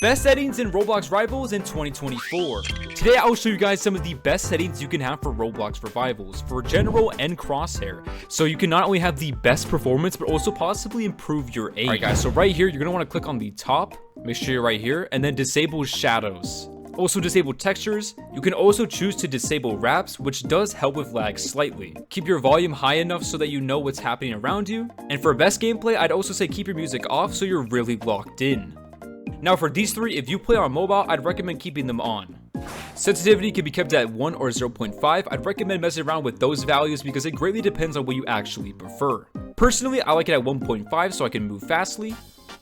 Best settings in Roblox Rivals in 2024. Today I'll show you guys some of the best settings you can have for Roblox Rivals for general and crosshair, so you can not only have the best performance but also possibly improve your aim. Alright guys, so right here you're going to want to click on the top, make sure you're right here, and then disable shadows. Also disable textures. You can also choose to disable wraps, which does help with lag slightly. Keep your volume high enough so that you know what's happening around you. And for best gameplay, I'd also say keep your music off so you're really locked in. Now for these three, if you play on mobile, I'd recommend keeping them on. Sensitivity can be kept at 1 or 0.5. I'd recommend messing around with those values because it greatly depends on what you actually prefer. Personally, I like it at 1.5 so I can move fastly,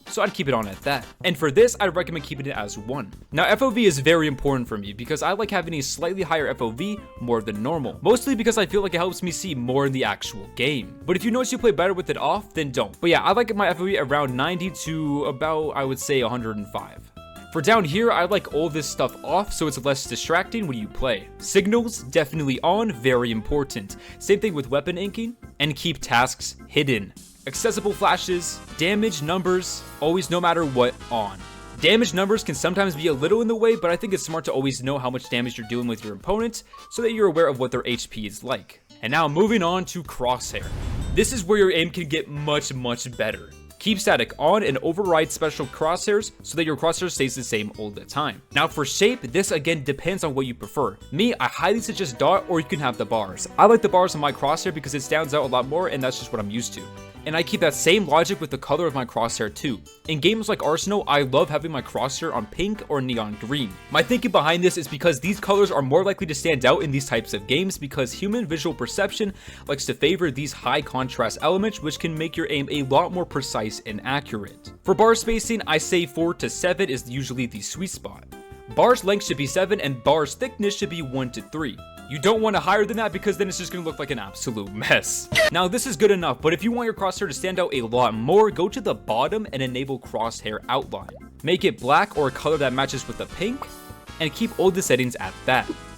so I'd keep it on at that. And for this, I'd recommend keeping it as 1. Now FOV is very important for me because I like having a slightly higher FOV more than normal, mostly because I feel like it helps me see more in the actual game. But if you notice you play better with it off, then don't. But yeah, I like my FOV around 90 to about, I would say, 105. For down here, I like all this stuff off so it's less distracting when you play. Signals, definitely on, very important. Same thing with weapon inking, and keep tasks hidden. Accessible flashes, damage numbers, always no matter what on. Damage numbers can sometimes be a little in the way, but I think it's smart to always know how much damage you're dealing with your opponent so that you're aware of what their HP is like. And now moving on to crosshair. This is where your aim can get much better. Keep static on and override special crosshairs so that your crosshair stays the same all the time. Now for shape, this again depends on what you prefer. Me, I highly suggest dot, or you can have the bars. I like the bars on my crosshair because it stands out a lot more and that's just what I'm used to. And I keep that same logic with the color of my crosshair too. In games like Arsenal, I love having my crosshair on pink or neon green. My thinking behind this is because these colors are more likely to stand out in these types of games because human visual perception likes to favor these high contrast elements, which can make your aim a lot more precise and accurate. For bar spacing, I say 4 to 7 is usually the sweet spot. Bars length should be 7 and bars thickness should be 1 to 3. You don't want to higher than that because then it's just going to look like an absolute mess. Now this is good enough, but if you want your crosshair to stand out a lot more, go to the bottom and enable crosshair outline. Make it black or a color that matches with the pink, and keep all the settings at that.